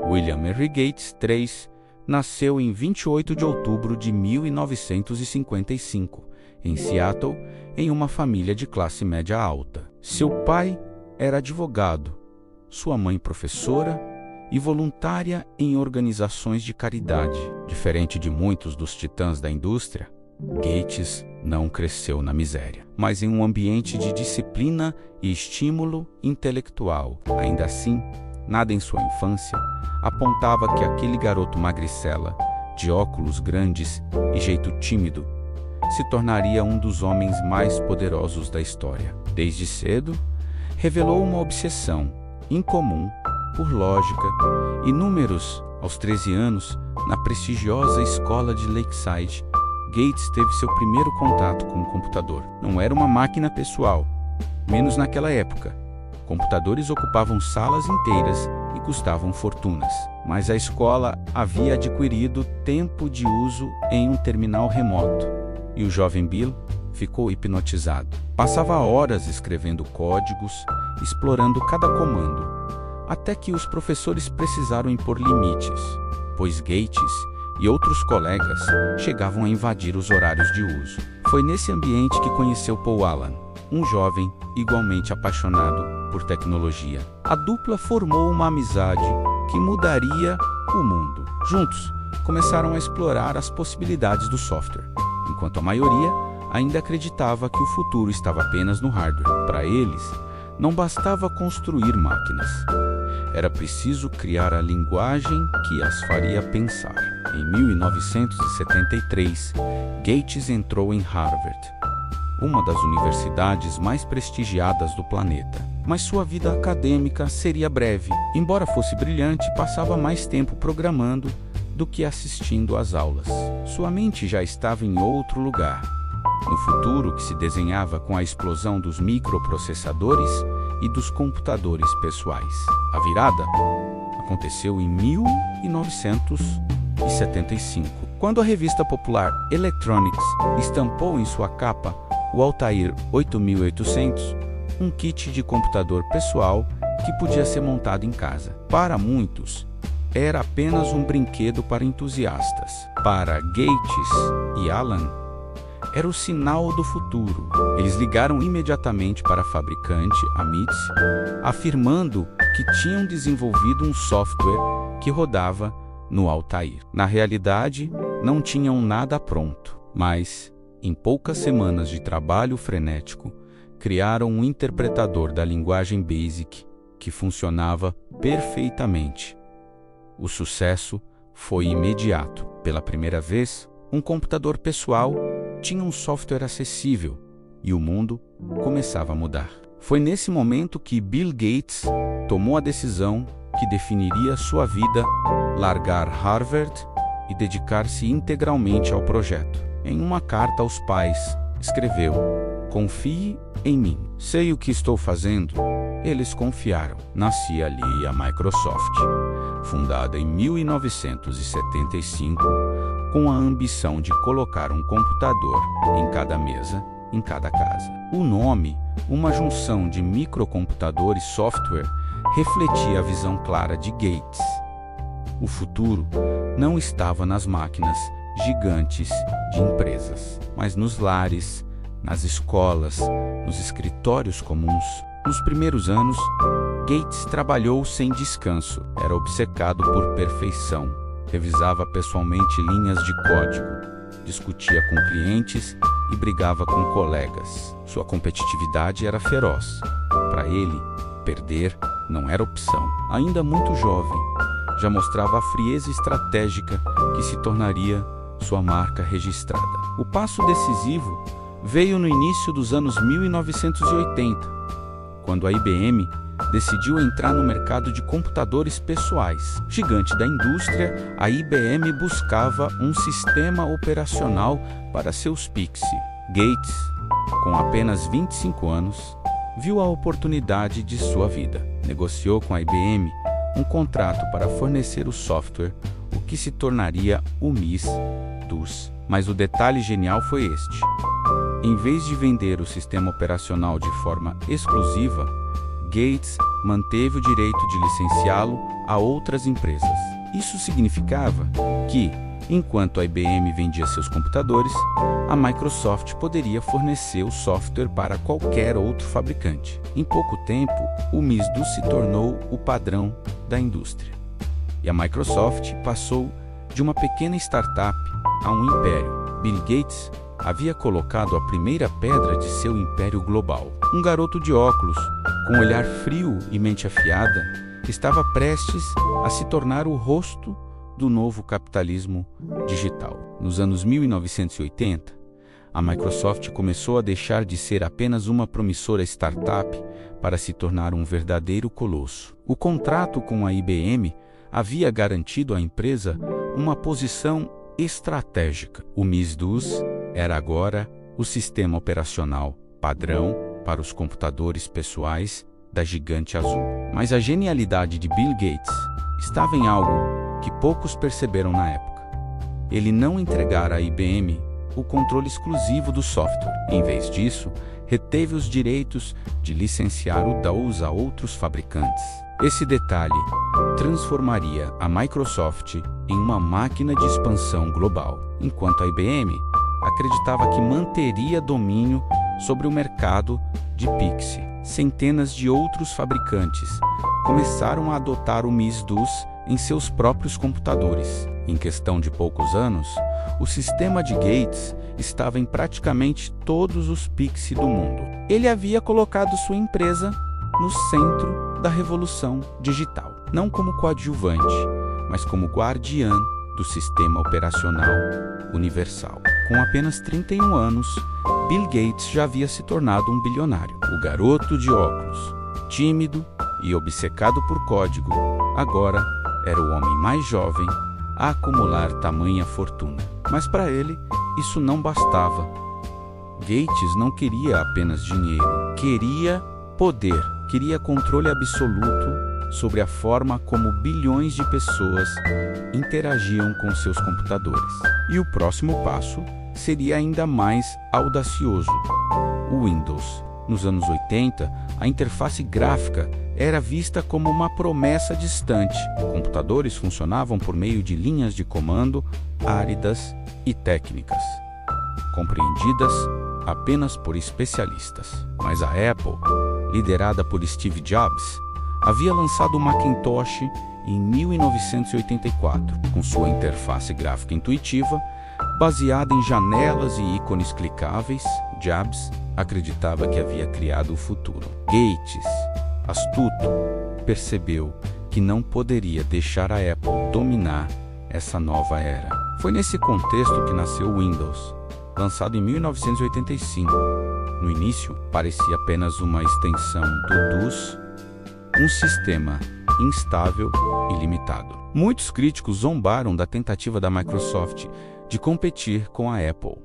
William Henry Gates III nasceu em 28 de outubro de 1955, em Seattle, em uma família de classe média alta. Seu pai era advogado, sua mãe professora e voluntária em organizações de caridade. Diferente de muitos dos titãs da indústria, Gates não cresceu na miséria, mas em um ambiente de disciplina e estímulo intelectual. Ainda assim, nada em sua infância apontava que aquele garoto magricela, de óculos grandes e jeito tímido, se tornaria um dos homens mais poderosos da história. Desde cedo, revelou uma obsessão incomum por lógica e números. Aos 13 anos, na prestigiosa escola de Lakeside, Gates teve seu primeiro contato com o computador. Não era uma máquina pessoal, menos naquela época. Computadores ocupavam salas inteiras e custavam fortunas, mas a escola havia adquirido tempo de uso em um terminal remoto, e o jovem Bill ficou hipnotizado. Passava horas escrevendo códigos, explorando cada comando, até que os professores precisaram impor limites, pois Gates e outros colegas chegavam a invadir os horários de uso. Foi nesse ambiente que conheceu Paul Allen, um jovem igualmente apaixonado por tecnologia. A dupla formou uma amizade que mudaria o mundo. Juntos, começaram a explorar as possibilidades do software, enquanto a maioria ainda acreditava que o futuro estava apenas no hardware. Para eles, não bastava construir máquinas. Era preciso criar a linguagem que as faria pensar. Em 1973, Gates entrou em Harvard, uma das universidades mais prestigiadas do planeta. Mas sua vida acadêmica seria breve. Embora fosse brilhante, passava mais tempo programando do que assistindo às aulas. Sua mente já estava em outro lugar, no futuro que se desenhava com a explosão dos microprocessadores e dos computadores pessoais. A virada aconteceu em 1975, quando a revista popular Electronics estampou em sua capa o Altair 8800, um kit de computador pessoal que podia ser montado em casa. Para muitos, era apenas um brinquedo para entusiastas. Para Gates e Allen, era o sinal do futuro. Eles ligaram imediatamente para a fabricante, a MITS, afirmando que tinham desenvolvido um software que rodava no Altair. Na realidade, não tinham nada pronto, mas, em poucas semanas de trabalho frenético, criaram um interpretador da linguagem BASIC que funcionava perfeitamente. O sucesso foi imediato. Pela primeira vez, um computador pessoal tinha um software acessível e o mundo começava a mudar. Foi nesse momento que Bill Gates tomou a decisão que definiria sua vida: largar Harvard e dedicar-se integralmente ao projeto. Em uma carta aos pais, escreveu: "Confie em mim. Sei o que estou fazendo." Eles confiaram. Nascia ali a Microsoft, fundada em 1975, com a ambição de colocar um computador em cada mesa, em cada casa. O nome, uma junção de microcomputador e software, refletia a visão clara de Gates. O futuro não estava nas máquinas gigantes de empresas, mas nos lares, nas escolas, nos escritórios comuns. Nos primeiros anos, Gates trabalhou sem descanso. Era obcecado por perfeição. Revisava pessoalmente linhas de código, discutia com clientes e brigava com colegas. Sua competitividade era feroz. Para ele, perder não era opção. Ainda muito jovem, já mostrava a frieza estratégica que se tornaria sua marca registrada. O passo decisivo veio no início dos anos 1980, quando a IBM decidiu entrar no mercado de computadores pessoais. Gigante da indústria, a IBM buscava um sistema operacional para seus Pixie. Gates, com apenas 25 anos, viu a oportunidade de sua vida. Negociou com a IBM um contrato para fornecer o software, o que se tornaria o MS-DOS. Mas o detalhe genial foi este: em vez de vender o sistema operacional de forma exclusiva, Gates manteve o direito de licenciá-lo a outras empresas. Isso significava que, enquanto a IBM vendia seus computadores, a Microsoft poderia fornecer o software para qualquer outro fabricante. Em pouco tempo, o MS-DOS se tornou o padrão da indústria. E a Microsoft passou de uma pequena startup a um império. Bill Gates havia colocado a primeira pedra de seu império global. Um garoto de óculos, com olhar frio e mente afiada, estava prestes a se tornar o rosto do novo capitalismo digital. Nos anos 1980, a Microsoft começou a deixar de ser apenas uma promissora startup para se tornar um verdadeiro colosso. O contrato com a IBM havia garantido à empresa uma posição estratégica. O MS-DOS era agora o sistema operacional padrão para os computadores pessoais da gigante azul. Mas a genialidade de Bill Gates estava em algo que poucos perceberam na época. Ele não entregara à IBM o controle exclusivo do software. Em vez disso, reteve os direitos de licenciar o DOS a outros fabricantes. Esse detalhe transformaria a Microsoft em uma máquina de expansão global, enquanto a IBM acreditava que manteria domínio sobre o mercado de PIX. Centenas de outros fabricantes começaram a adotar o MS-DOS em seus próprios computadores. Em questão de poucos anos, o sistema de Gates estava em praticamente todos os PIX do mundo. Ele havia colocado sua empresa no centro da revolução digital, não como coadjuvante, mas como guardiã do sistema operacional universal. Com apenas 31 anos, Bill Gates já havia se tornado um bilionário. O garoto de óculos, tímido e obcecado por código, agora era o homem mais jovem a acumular tamanha fortuna. Mas para ele, isso não bastava. Gates não queria apenas dinheiro, queria poder, queria controle absoluto sobre a forma como bilhões de pessoas interagiam com seus computadores. E o próximo passo seria ainda mais audacioso: o Windows. Nos anos 80, a interface gráfica era vista como uma promessa distante. Computadores funcionavam por meio de linhas de comando áridas e técnicas, compreendidas apenas por especialistas. Mas a Apple, liderada por Steve Jobs, havia lançado o Macintosh em 1984, com sua interface gráfica intuitiva, baseada em janelas e ícones clicáveis. Jobs acreditava que havia criado o futuro. Gates, astuto, percebeu que não poderia deixar a Apple dominar essa nova era. Foi nesse contexto que nasceu o Windows, lançado em 1985. No início, parecia apenas uma extensão do DOS, um sistema instável e limitado. Muitos críticos zombaram da tentativa da Microsoft de competir com a Apple,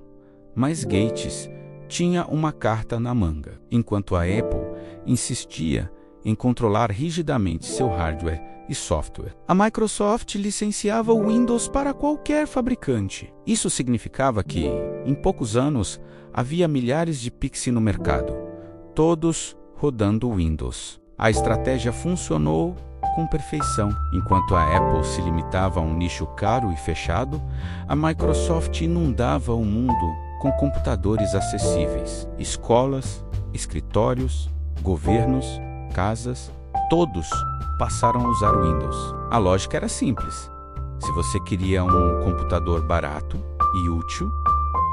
mas Gates tinha uma carta na manga. Enquanto a Apple insistia em controlar rigidamente seu hardware e software, a Microsoft licenciava o Windows para qualquer fabricante. Isso significava que, em poucos anos, havia milhares de PIX no mercado, todos rodando Windows. A estratégia funcionou com perfeição. Enquanto a Apple se limitava a um nicho caro e fechado, a Microsoft inundava o mundo com computadores acessíveis. Escolas, escritórios, governos, casas, todos passaram a usar o Windows. A lógica era simples. Se você queria um computador barato e útil,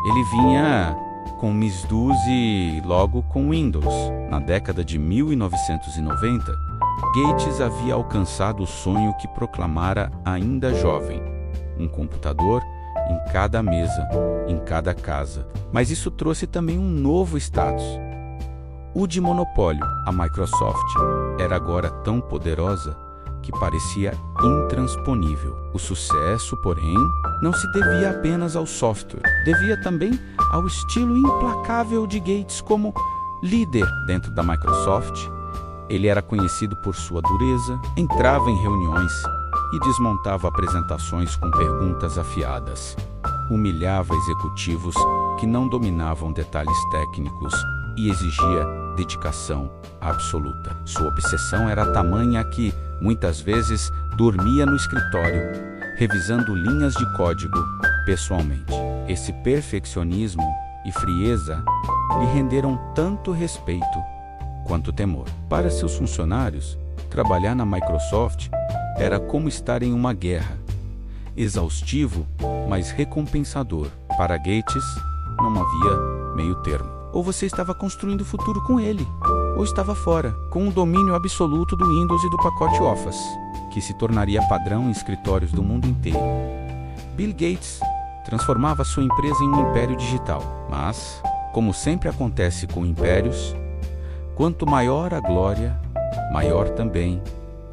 ele vinha com MS-DOS e logo com Windows. Na década de 1990, Gates havia alcançado o sonho que proclamara ainda jovem: um computador em cada mesa, em cada casa. Mas isso trouxe também um novo status: o de monopólio. A Microsoft era agora tão poderosa que parecia intransponível. O sucesso, porém, não se devia apenas ao software, devia também ao estilo implacável de Gates como líder dentro da Microsoft. Ele era conhecido por sua dureza, entrava em reuniões e desmontava apresentações com perguntas afiadas. Humilhava executivos que não dominavam detalhes técnicos e exigia dedicação absoluta. Sua obsessão era tamanha que, muitas vezes, dormia no escritório, revisando linhas de código pessoalmente. Esse perfeccionismo e frieza lhe renderam tanto respeito quanto temor. Para seus funcionários, trabalhar na Microsoft era como estar em uma guerra. Exaustivo, mas recompensador. Para Gates, não havia meio termo. Ou você estava construindo o futuro com ele, ou estava fora, com o domínio absoluto do Windows e do pacote Office, que se tornaria padrão em escritórios do mundo inteiro. Bill Gates transformava sua empresa em um império digital. Mas, como sempre acontece com impérios, quanto maior a glória, maior também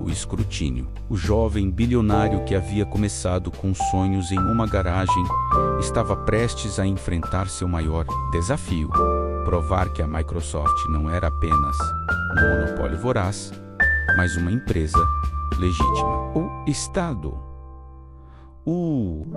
o escrutínio. O jovem bilionário que havia começado com sonhos em uma garagem estava prestes a enfrentar seu maior desafio: provar que a Microsoft não era apenas um monopólio voraz, mas uma empresa legítima. O Estado,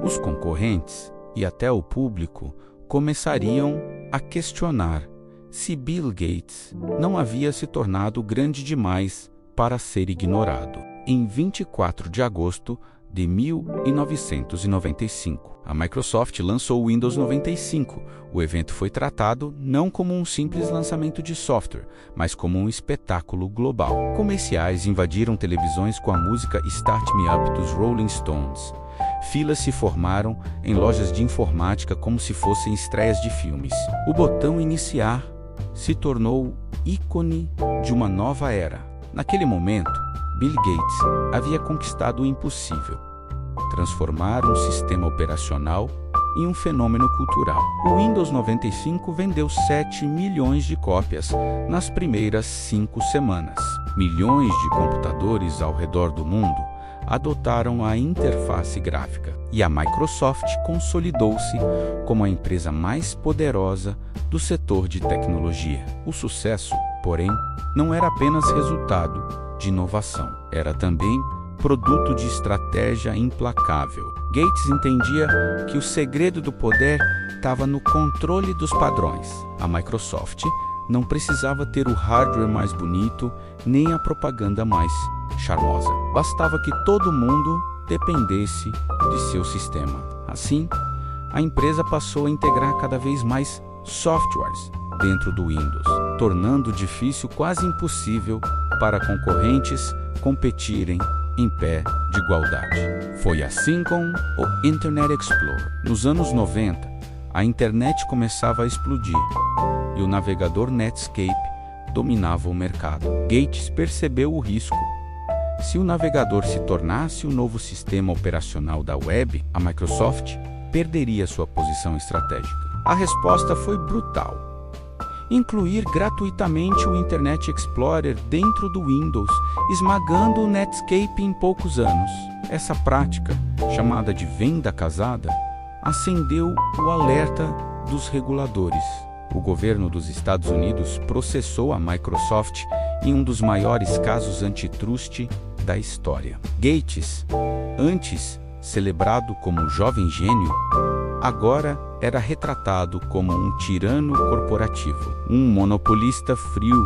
os concorrentes e até o público começariam a questionar se Bill Gates não havia se tornado grande demais para ser ignorado. Em 24 de agosto de 1995, a Microsoft lançou o Windows 95. O evento foi tratado não como um simples lançamento de software, mas como um espetáculo global. Comerciais invadiram televisões com a música Start Me Up dos Rolling Stones. Filas se formaram em lojas de informática como se fossem estreias de filmes. O botão iniciar se tornou ícone de uma nova era. Naquele momento, Bill Gates havia conquistado o impossível: transformar um sistema operacional em um fenômeno cultural. O Windows 95 vendeu 7 milhões de cópias nas primeiras 5 semanas. Milhões de computadores ao redor do mundo adotaram a interface gráfica, e a Microsoft consolidou-se como a empresa mais poderosa do setor de tecnologia. O sucesso, porém, não era apenas resultado de inovação, era também produto de estratégia implacável. Gates entendia que o segredo do poder estava no controle dos padrões. A Microsoft não precisava ter o hardware mais bonito, nem a propaganda mais charmosa. Bastava que todo mundo dependesse de seu sistema. Assim, a empresa passou a integrar cada vez mais softwares dentro do Windows, tornando difícil, quase impossível, para concorrentes competirem em pé de igualdade. Foi assim com o Internet Explorer. Nos anos 90, a internet começava a explodir e o navegador Netscape dominava o mercado. Gates percebeu o risco. Se o navegador se tornasse o novo sistema operacional da web, a Microsoft perderia sua posição estratégica. A resposta foi brutal: incluir gratuitamente o Internet Explorer dentro do Windows, esmagando o Netscape em poucos anos. Essa prática, chamada de venda casada, acendeu o alerta dos reguladores. O governo dos Estados Unidos processou a Microsoft em um dos maiores casos antitrust da história. Gates, antes celebrado como um jovem gênio, agora era retratado como um tirano corporativo, um monopolista frio,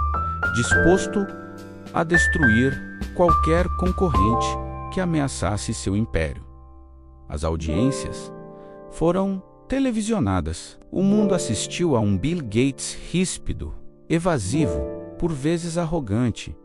disposto a destruir qualquer concorrente que ameaçasse seu império. As audiências foram televisionadas. O mundo assistiu a um Bill Gates ríspido, evasivo, por vezes arrogante,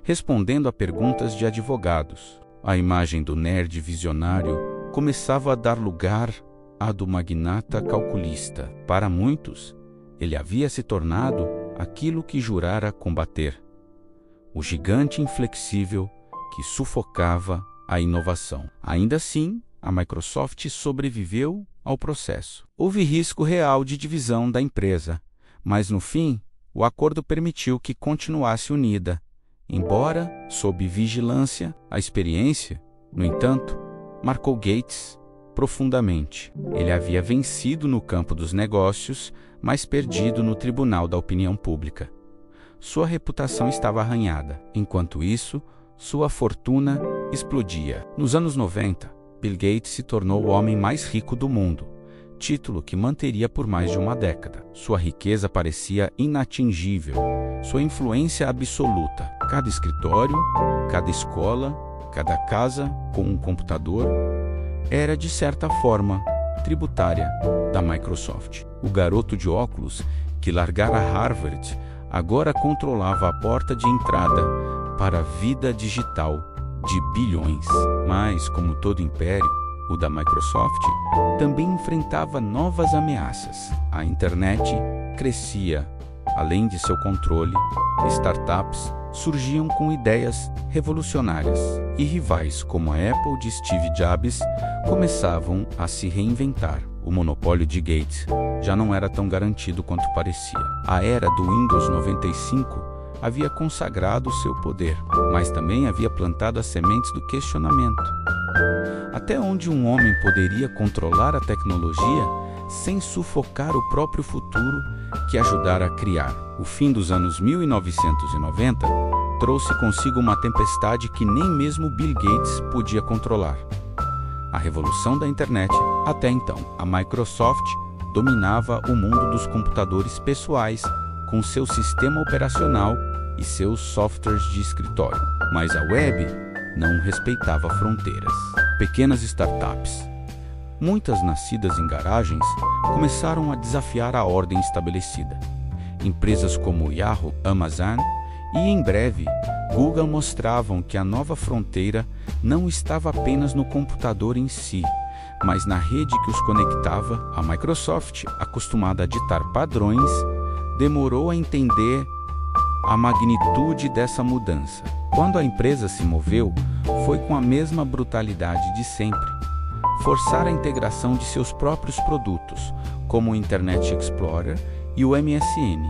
respondendo a perguntas de advogados. A imagem do nerd visionário começava a dar lugar à do magnata calculista. Para muitos, ele havia se tornado aquilo que jurara combater: o gigante inflexível que sufocava a inovação. Ainda assim, a Microsoft sobreviveu ao processo. Houve risco real de divisão da empresa, mas no fim, o acordo permitiu que continuasse unida. Embora sob vigilância, a experiência, no entanto, marcou Gates profundamente. Ele havia vencido no campo dos negócios, mas perdido no tribunal da opinião pública. Sua reputação estava arranhada. Enquanto isso, sua fortuna explodia. Nos anos 90, Bill Gates se tornou o homem mais rico do mundo, título que manteria por mais de uma década. Sua riqueza parecia inatingível, sua influência absoluta. Cada escritório, cada escola, Cada casa com um computador era, de certa forma, tributária da Microsoft. O garoto de óculos que largara Harvard agora controlava a porta de entrada para a vida digital de bilhões. Mas, como todo império, o da Microsoft também enfrentava novas ameaças. A internet crescia. Além de seu controle, startups surgiam com ideias revolucionárias, e rivais como a Apple de Steve Jobs começavam a se reinventar. O monopólio de Gates já não era tão garantido quanto parecia. A era do Windows 95 havia consagrado seu poder, mas também havia plantado as sementes do questionamento. Até onde um homem poderia controlar a tecnologia sem sufocar o próprio futuro que ajudara a criar? O fim dos anos 1990 trouxe consigo uma tempestade que nem mesmo Bill Gates podia controlar: a revolução da internet. Até então, a Microsoft dominava o mundo dos computadores pessoais com seu sistema operacional e seus softwares de escritório. Mas a web não respeitava fronteiras. Pequenas startups, muitas nascidas em garagens, começaram a desafiar a ordem estabelecida. Empresas como Yahoo, Amazon e, em breve, Google mostravam que a nova fronteira não estava apenas no computador em si, mas na rede que os conectava. A Microsoft, acostumada a ditar padrões, demorou a entender a magnitude dessa mudança. Quando a empresa se moveu, foi com a mesma brutalidade de sempre: forçar a integração de seus próprios produtos, como o Internet Explorer e o MSN,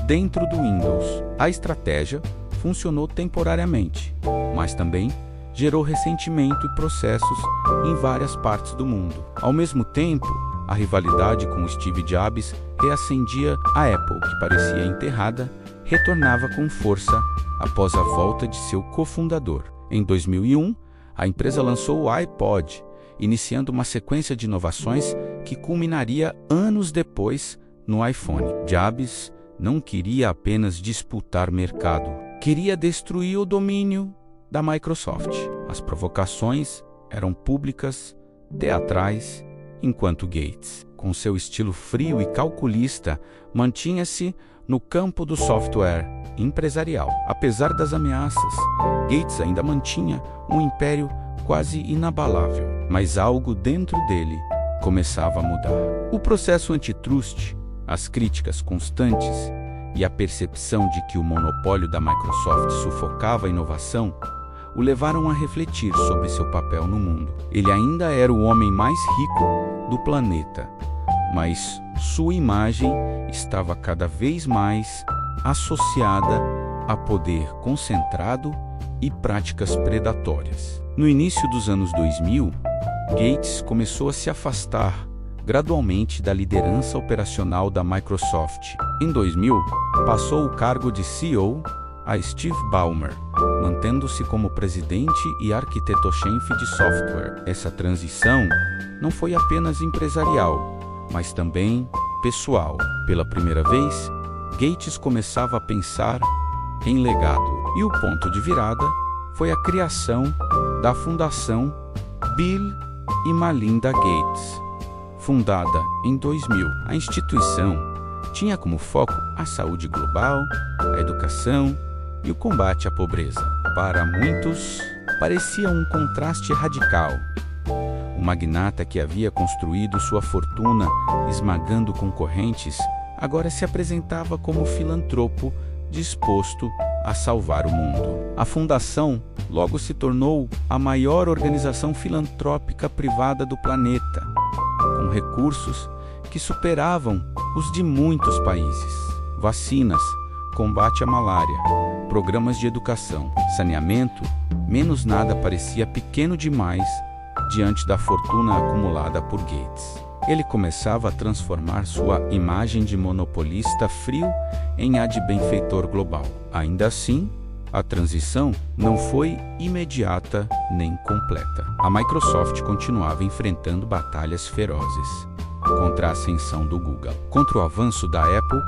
dentro do Windows. A estratégia funcionou temporariamente, mas também gerou ressentimento e processos em várias partes do mundo. Ao mesmo tempo, a rivalidade com Steve Jobs reacendia. A Apple, que parecia enterrada, retornava com força após a volta de seu cofundador. Em 2001, a empresa lançou o iPod, iniciando uma sequência de inovações que culminaria anos depois no iPhone. Jobs não queria apenas disputar mercado, queria destruir o domínio da Microsoft. As provocações eram públicas, teatrais, enquanto Gates, com seu estilo frio e calculista, mantinha-se no campo do software empresarial. Apesar das ameaças, Gates ainda mantinha um império quase inabalável, mas algo dentro dele começava a mudar. O processo antitrust, as críticas constantes e a percepção de que o monopólio da Microsoft sufocava a inovação o levaram a refletir sobre seu papel no mundo. Ele ainda era o homem mais rico do planeta, mas sua imagem estava cada vez mais associada a poder concentrado e práticas predatórias. No início dos anos 2000, Gates começou a se afastar gradualmente da liderança operacional da Microsoft. Em 2000, passou o cargo de CEO a Steve Ballmer, mantendo-se como presidente e arquiteto-chefe de software. Essa transição não foi apenas empresarial, mas também pessoal. Pela primeira vez, Gates começava a pensar em legado, e o ponto de virada foi a criação da Fundação Bill e Melinda Gates, fundada em 2000. A instituição tinha como foco a saúde global, a educação e o combate à pobreza. Para muitos, parecia um contraste radical. O magnata que havia construído sua fortuna esmagando concorrentes agora se apresentava como filantropo disposto a salvar o mundo. A fundação logo se tornou a maior organização filantrópica privada do planeta, com recursos que superavam os de muitos países. Vacinas, combate à malária, programas de educação, saneamento, menos nada parecia pequeno demais diante da fortuna acumulada por Gates. Ele começava a transformar sua imagem de monopolista frio em a de benfeitor global. Ainda assim, a transição não foi imediata nem completa. A Microsoft continuava enfrentando batalhas ferozes contra a ascensão do Google, contra o avanço da Apple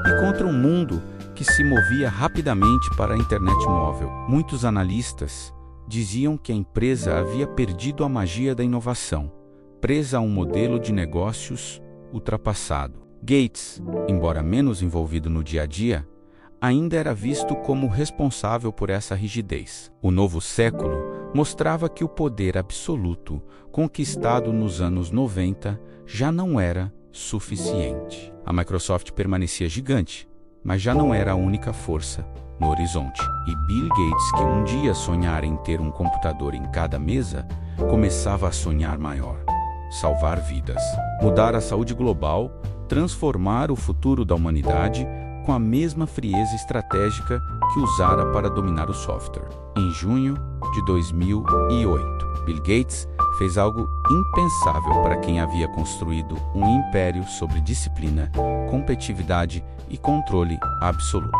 e contra um mundo que se movia rapidamente para a internet móvel. Muitos analistas diziam que a empresa havia perdido a magia da inovação, presa a um modelo de negócios ultrapassado. Gates, embora menos envolvido no dia a dia, ainda era visto como responsável por essa rigidez. O novo século mostrava que o poder absoluto conquistado nos anos 90 já não era suficiente. A Microsoft permanecia gigante, mas já não era a única força no horizonte. E Bill Gates, que um dia sonhara em ter um computador em cada mesa, começava a sonhar maior: salvar vidas, mudar a saúde global, transformar o futuro da humanidade com a mesma frieza estratégica que usara para dominar o software. Em junho de 2008, Bill Gates fez algo impensável para quem havia construído um império sobre disciplina, competitividade e controle absoluto.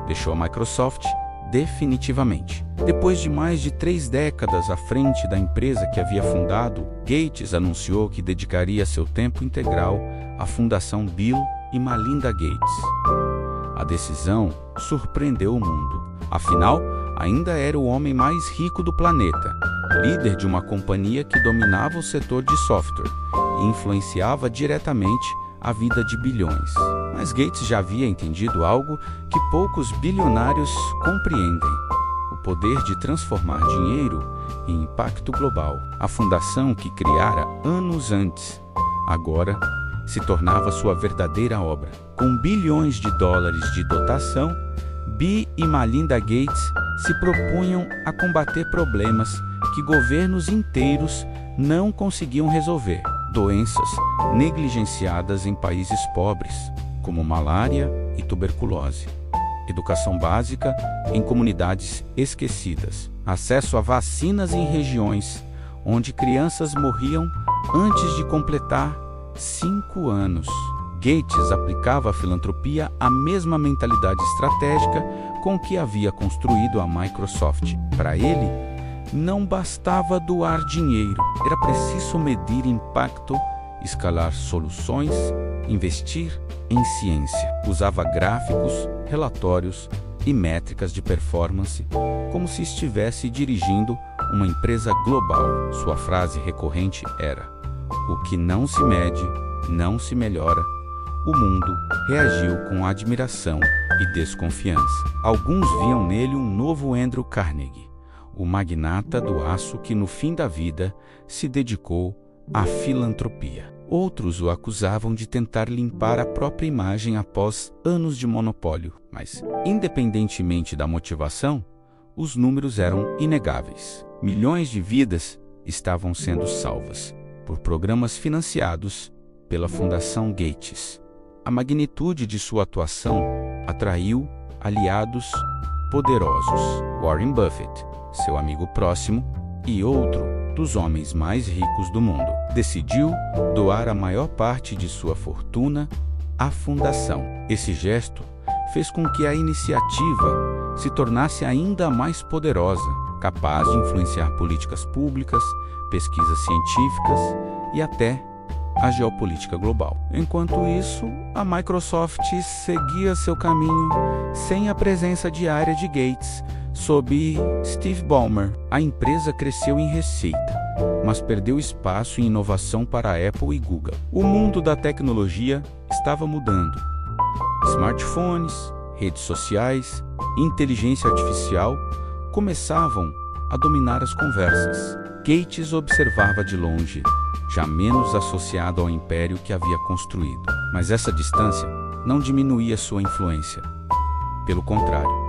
Deixou a Microsoft definitivamente. Depois de mais de 3 décadas à frente da empresa que havia fundado, Gates anunciou que dedicaria seu tempo integral à Fundação Bill e Melinda Gates. A decisão surpreendeu o mundo. Afinal, ainda era o homem mais rico do planeta, líder de uma companhia que dominava o setor de software e influenciava diretamente a vida de bilhões. Mas Gates já havia entendido algo que poucos bilionários compreendem: o poder de transformar dinheiro em impacto global. A fundação que criara anos antes, agora se tornava sua verdadeira obra. Com bilhões de dólares de dotação, Bill e Melinda Gates se propunham a combater problemas que governos inteiros não conseguiam resolver. Doenças negligenciadas em países pobres, como malária e tuberculose. Educação básica em comunidades esquecidas. Acesso a vacinas em regiões onde crianças morriam antes de completar 5 anos. Gates aplicava à filantropia a mesma mentalidade estratégica com que havia construído a Microsoft. Para ele, não bastava doar dinheiro, era preciso medir impacto, escalar soluções, investir em ciência. Usava gráficos, relatórios e métricas de performance como se estivesse dirigindo uma empresa global. Sua frase recorrente era: "O que não se mede, não se melhora." O mundo reagiu com admiração e desconfiança. Alguns viam nele um novo Andrew Carnegie, o magnata do aço que no fim da vida se dedicou à filantropia. Outros o acusavam de tentar limpar a própria imagem após anos de monopólio. Mas, independentemente da motivação, os números eram inegáveis. Milhões de vidas estavam sendo salvas por programas financiados pela Fundação Gates. A magnitude de sua atuação atraiu aliados poderosos. Warren Buffett, seu amigo próximo e outro dos homens mais ricos do mundo, decidiu doar a maior parte de sua fortuna à fundação. Esse gesto fez com que a iniciativa se tornasse ainda mais poderosa, capaz de influenciar políticas públicas, pesquisas científicas e até a geopolítica global. Enquanto isso, a Microsoft seguia seu caminho sem a presença diária de Gates. Sob Steve Ballmer, a empresa cresceu em receita, mas perdeu espaço e inovação para a Apple e Google. O mundo da tecnologia estava mudando. Smartphones, redes sociais, inteligência artificial começavam a dominar as conversas. Gates observava de longe, já menos associado ao império que havia construído. Mas essa distância não diminuía sua influência. Pelo contrário,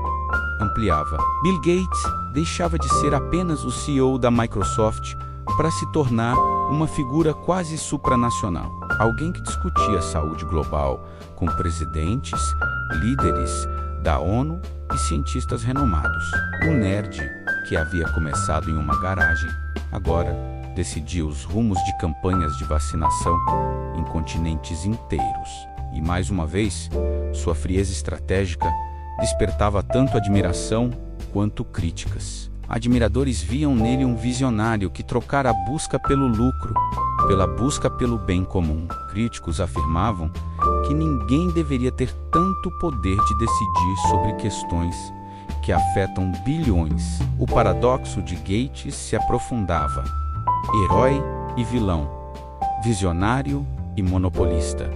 ampliava. Bill Gates deixava de ser apenas o CEO da Microsoft para se tornar uma figura quase supranacional. Alguém que discutia saúde global com presidentes, líderes da ONU e cientistas renomados. O nerd que havia começado em uma garagem, agora decidia os rumos de campanhas de vacinação em continentes inteiros. E mais uma vez, sua frieza estratégica despertava tanto admiração quanto críticas. Admiradores viam nele um visionário que trocara a busca pelo lucro pela busca pelo bem comum. Críticos afirmavam que ninguém deveria ter tanto poder de decidir sobre questões que afetam bilhões. O paradoxo de Gates se aprofundava. Herói e vilão, visionário e monopolista,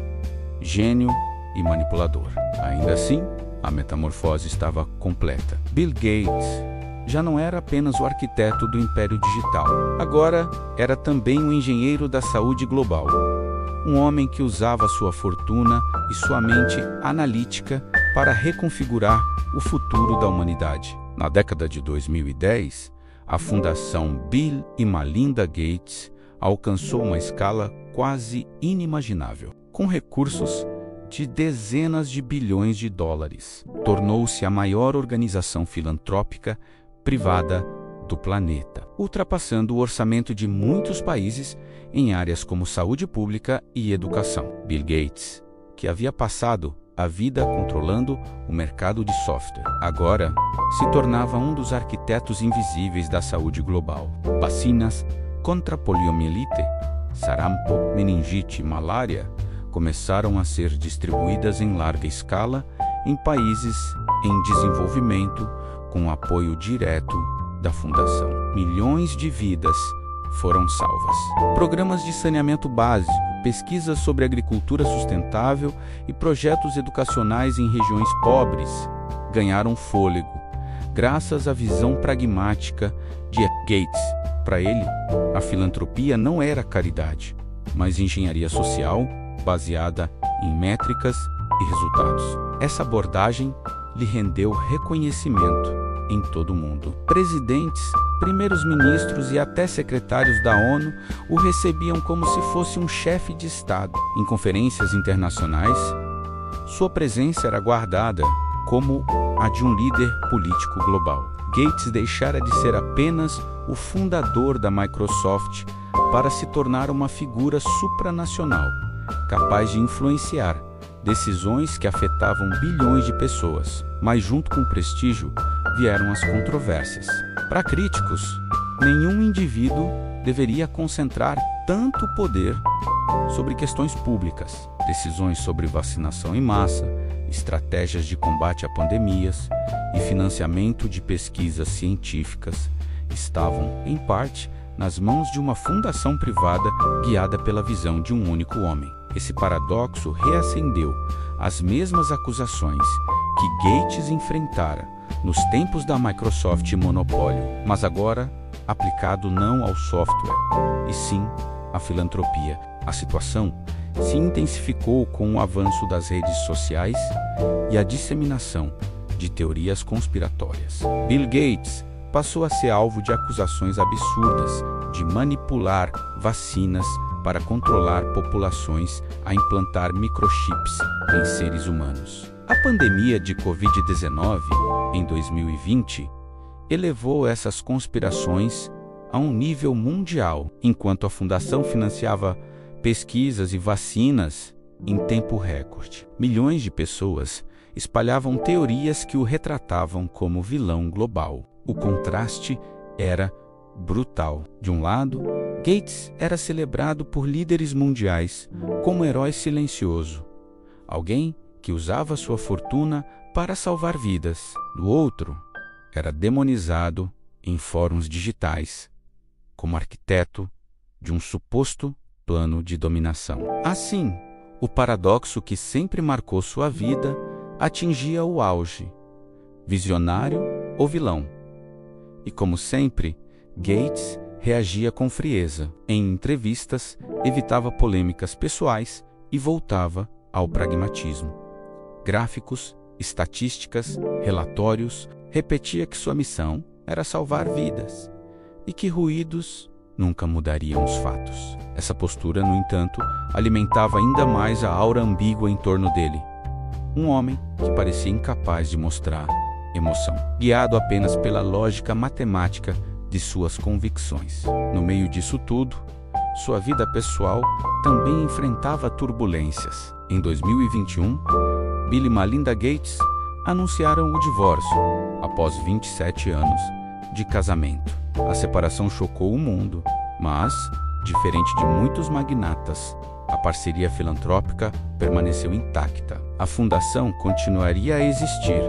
gênio e manipulador. Ainda assim, a metamorfose estava completa. Bill Gates já não era apenas o arquiteto do império digital. Agora era também um engenheiro da saúde global. Um homem que usava sua fortuna e sua mente analítica para reconfigurar o futuro da humanidade. Na década de 2010, a Fundação Bill e Melinda Gates alcançou uma escala quase inimaginável. Com recursos de dezenas de bilhões de dólares, tornou-se a maior organização filantrópica privada do planeta, ultrapassando o orçamento de muitos países em áreas como saúde pública e educação. Bill Gates, que havia passado a vida controlando o mercado de software, agora se tornava um dos arquitetos invisíveis da saúde global. Vacinas contra poliomielite, sarampo, meningite e malária começaram a ser distribuídas em larga escala em países em desenvolvimento com apoio direto da Fundação. Milhões de vidas foram salvas. Programas de saneamento básico, pesquisas sobre agricultura sustentável e projetos educacionais em regiões pobres ganharam fôlego, graças à visão pragmática de Gates. Para ele, a filantropia não era caridade, mas engenharia social baseada em métricas e resultados. Essa abordagem lhe rendeu reconhecimento em todo o mundo. Presidentes, primeiros ministros e até secretários da ONU o recebiam como se fosse um chefe de Estado. Em conferências internacionais, sua presença era guardada como a de um líder político global. Gates deixara de ser apenas o fundador da Microsoft para se tornar uma figura supranacional, capaz de influenciar decisões que afetavam bilhões de pessoas. Mas junto com o prestígio vieram as controvérsias. Para críticos, nenhum indivíduo deveria concentrar tanto poder sobre questões públicas. Decisões sobre vacinação em massa, estratégias de combate a pandemias e financiamento de pesquisas científicas estavam, em parte, nas mãos de uma fundação privada guiada pela visão de um único homem. Esse paradoxo reacendeu as mesmas acusações que Gates enfrentara nos tempos da Microsoft monopólio, mas agora aplicado não ao software, e sim à filantropia. A situação se intensificou com o avanço das redes sociais e a disseminação de teorias conspiratórias. Bill Gates passou a ser alvo de acusações absurdas de manipular vacinas para controlar populações a implantar microchips em seres humanos. A pandemia de Covid-19, em 2020, elevou essas conspirações a um nível mundial, enquanto a fundação financiava pesquisas e vacinas em tempo recorde. Milhões de pessoas espalhavam teorias que o retratavam como vilão global. O contraste era brutal. De um lado, Gates era celebrado por líderes mundiais como herói silencioso, alguém que usava sua fortuna para salvar vidas. Do outro, era demonizado em fóruns digitais como arquiteto de um suposto plano de dominação. Assim, o paradoxo que sempre marcou sua vida atingia o auge, visionário ou vilão. E como sempre, Gates reagia com frieza. Em entrevistas, evitava polêmicas pessoais e voltava ao pragmatismo. Gráficos, estatísticas, relatórios, repetia que sua missão era salvar vidas e que ruídos nunca mudariam os fatos. Essa postura, no entanto, alimentava ainda mais a aura ambígua em torno dele. Um homem que parecia incapaz de mostrar emoção, guiado apenas pela lógica matemática de suas convicções. No meio disso tudo, sua vida pessoal também enfrentava turbulências. Em 2021, Bill e Melinda Gates anunciaram o divórcio após 27 anos de casamento. A separação chocou o mundo, mas, diferente de muitos magnatas, a parceria filantrópica permaneceu intacta. A fundação continuaria a existir,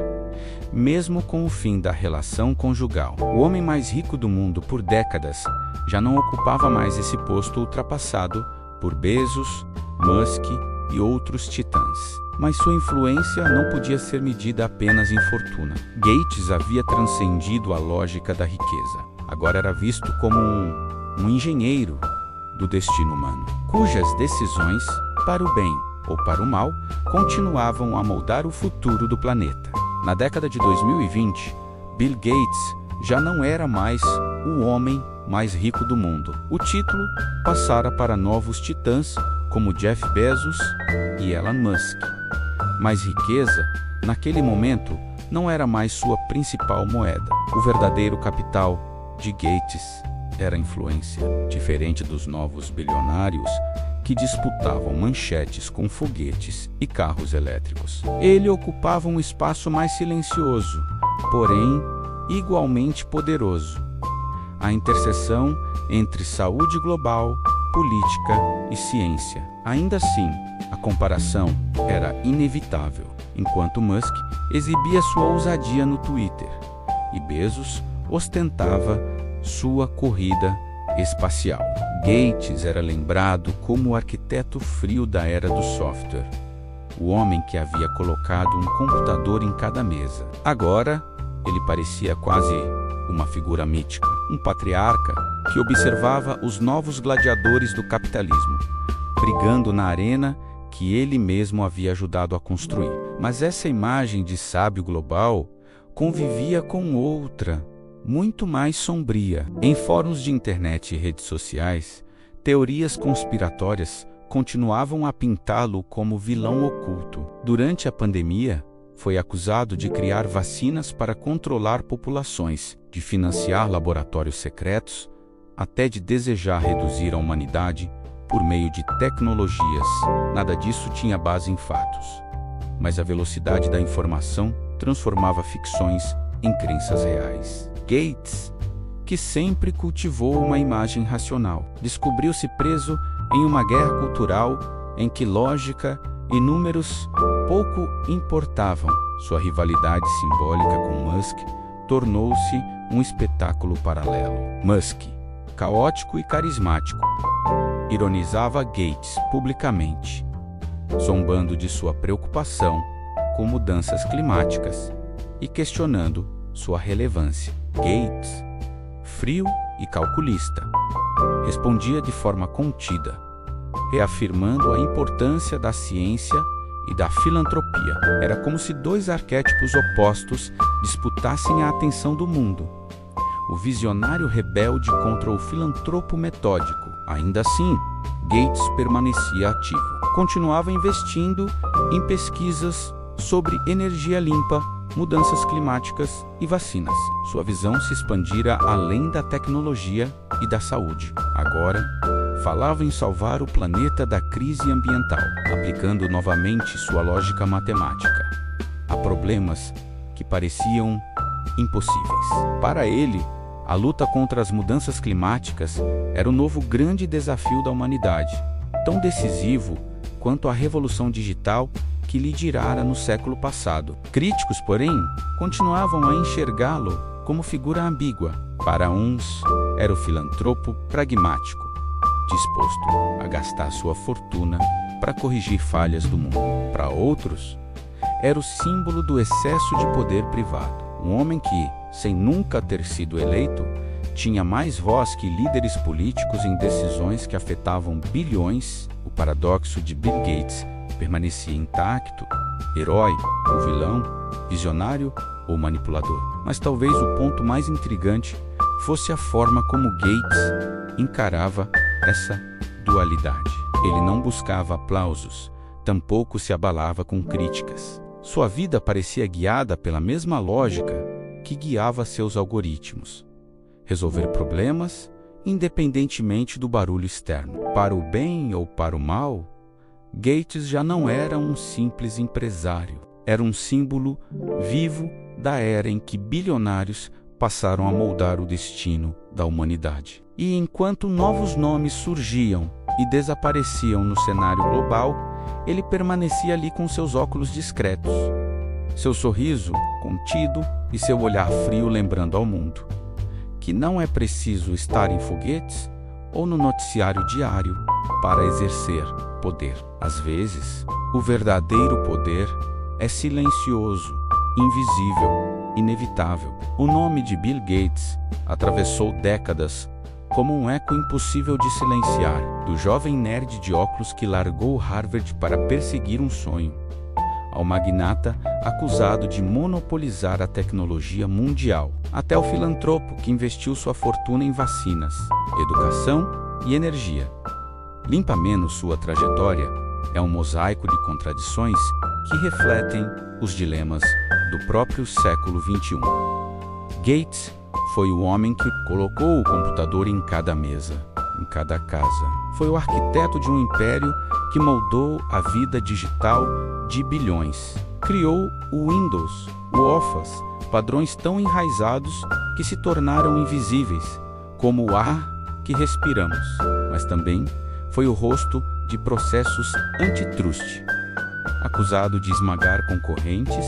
mesmo com o fim da relação conjugal. O homem mais rico do mundo por décadas já não ocupava mais esse posto ultrapassado por Bezos, Musk e outros titãs. Mas sua influência não podia ser medida apenas em fortuna. Gates havia transcendido a lógica da riqueza. Agora era visto como um engenheiro do destino humano, cujas decisões, para o bem ou para o mal, continuavam a moldar o futuro do planeta. Na década de 2020, Bill Gates já não era mais o homem mais rico do mundo. O título passara para novos titãs como Jeff Bezos e Elon Musk. Mas riqueza, naquele momento, não era mais sua principal moeda. O verdadeiro capital de Gates era a influência, diferente dos novos bilionários que disputavam manchetes com foguetes e carros elétricos. Ele ocupava um espaço mais silencioso, porém igualmente poderoso. A interseção entre saúde global, política e ciência. Ainda assim, a comparação era inevitável, enquanto Musk exibia sua ousadia no Twitter e Bezos ostentava sua corrida espacial. Gates era lembrado como o arquiteto frio da era do software, o homem que havia colocado um computador em cada mesa. Agora, ele parecia quase uma figura mítica, um patriarca que observava os novos gladiadores do capitalismo, brigando na arena que ele mesmo havia ajudado a construir. Mas essa imagem de sábio global convivia com outra, muito mais sombria. Em fóruns de internet e redes sociais, teorias conspiratórias continuavam a pintá-lo como vilão oculto. Durante a pandemia, foi acusado de criar vacinas para controlar populações, de financiar laboratórios secretos, até de desejar reduzir a humanidade por meio de tecnologias. Nada disso tinha base em fatos, mas a velocidade da informação transformava ficções em crenças reais. Gates, que sempre cultivou uma imagem racional, descobriu-se preso em uma guerra cultural em que lógica e números pouco importavam. Sua rivalidade simbólica com Musk tornou-se um espetáculo paralelo. Musk, caótico e carismático, ironizava Gates publicamente, zombando de sua preocupação com mudanças climáticas e questionando sua relevância. Gates, frio e calculista, respondia de forma contida, reafirmando a importância da ciência e da filantropia. Era como se dois arquétipos opostos disputassem a atenção do mundo. O visionário rebelde contra o filantropo metódico. Ainda assim, Gates permanecia ativo. Continuava investindo em pesquisas sobre energia limpa, mudanças climáticas e vacinas. Sua visão se expandira além da tecnologia e da saúde. Agora, falava em salvar o planeta da crise ambiental, aplicando novamente sua lógica matemática a problemas que pareciam impossíveis. Para ele, a luta contra as mudanças climáticas era o novo grande desafio da humanidade, tão decisivo quanto a revolução digital que lhe dirara no século passado. Críticos, porém, continuavam a enxergá-lo como figura ambígua. Para uns, era o filantropo pragmático, disposto a gastar sua fortuna para corrigir falhas do mundo. Para outros, era o símbolo do excesso de poder privado. Um homem que, sem nunca ter sido eleito, tinha mais voz que líderes políticos em decisões que afetavam bilhões. O paradoxo de Bill Gates permanecia intacto: herói ou vilão, visionário ou manipulador. Mas talvez o ponto mais intrigante fosse a forma como Gates encarava essa dualidade. Ele não buscava aplausos, tampouco se abalava com críticas. Sua vida parecia guiada pela mesma lógica que guiava seus algoritmos: resolver problemas independentemente do barulho externo. Para o bem ou para o mal, Gates já não era um simples empresário. Era um símbolo vivo da era em que bilionários passaram a moldar o destino da humanidade. E enquanto novos nomes surgiam e desapareciam no cenário global, ele permanecia ali com seus óculos discretos, Seu sorriso contido e seu olhar frio lembrando ao mundo que não é preciso estar em foguetes ou no noticiário diário para exercer poder. Às vezes, o verdadeiro poder é silencioso, invisível, inevitável. O nome de Bill Gates atravessou décadas como um eco impossível de silenciar, do jovem nerd de óculos que largou Harvard para perseguir um sonho, ao magnata acusado de monopolizar a tecnologia mundial, até o filantropo que investiu sua fortuna em vacinas, educação e energia. Limpa menos sua trajetória é um mosaico de contradições que refletem os dilemas do próprio século XXI. Gates foi o homem que colocou o computador em cada mesa, em cada casa. Foi o arquiteto de um império que moldou a vida digital de bilhões. Criou o Windows, o Office, padrões tão enraizados que se tornaram invisíveis, como o ar que respiramos. Mas também foi o rosto de processos antitrust, acusado de esmagar concorrentes,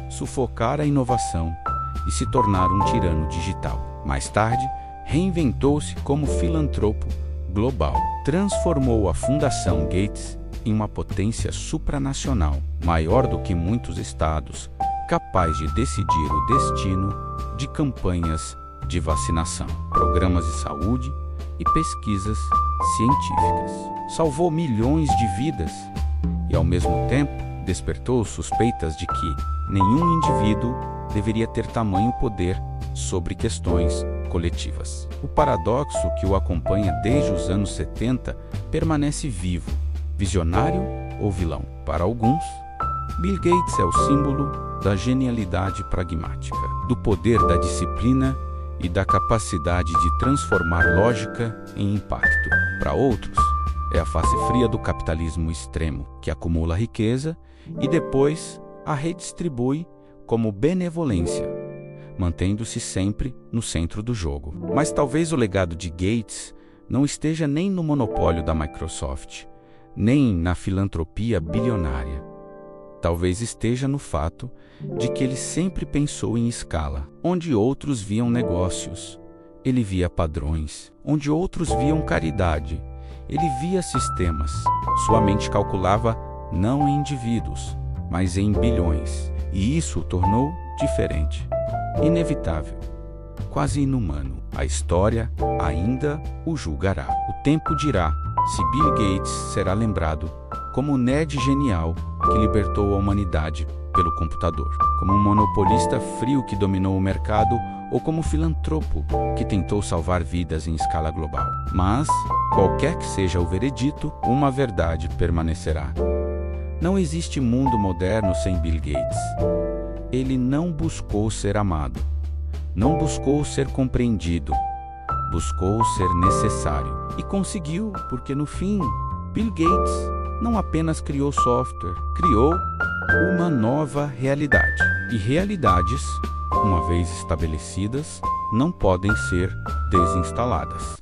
sufocar a inovação e se tornar um tirano digital. Mais tarde, reinventou-se como filantropo global. Transformou a Fundação Gates em uma potência supranacional, maior do que muitos estados, capaz de decidir o destino de campanhas de vacinação, programas de saúde e pesquisas científicas. Salvou milhões de vidas e, ao mesmo tempo, despertou suspeitas de que nenhum indivíduo deveria ter tamanho poder sobre questões coletivas. O paradoxo que o acompanha desde os anos 70 permanece vivo, visionário ou vilão. Para alguns, Bill Gates é o símbolo da genialidade pragmática, do poder da disciplina e da capacidade de transformar lógica em impacto. Para outros, é a face fria do capitalismo extremo, que acumula riqueza e depois a redistribui como benevolência, mantendo-se sempre no centro do jogo. Mas talvez o legado de Gates não esteja nem no monopólio da Microsoft, nem na filantropia bilionária. Talvez esteja no fato de que ele sempre pensou em escala. Onde outros viam negócios, ele via padrões. Onde outros viam caridade, ele via sistemas. Sua mente calculava não em indivíduos, mas em bilhões. E isso o tornou diferente, inevitável, quase inumano. A história ainda o julgará. O tempo dirá se Bill Gates será lembrado como o nerd genial que libertou a humanidade pelo computador, como um monopolista frio que dominou o mercado ou como filantropo que tentou salvar vidas em escala global. Mas, qualquer que seja o veredito, uma verdade permanecerá. Não existe mundo moderno sem Bill Gates. Ele não buscou ser amado, não buscou ser compreendido, buscou ser necessário. E conseguiu, porque no fim, Bill Gates não apenas criou software, criou uma nova realidade. E realidades, uma vez estabelecidas, não podem ser desinstaladas.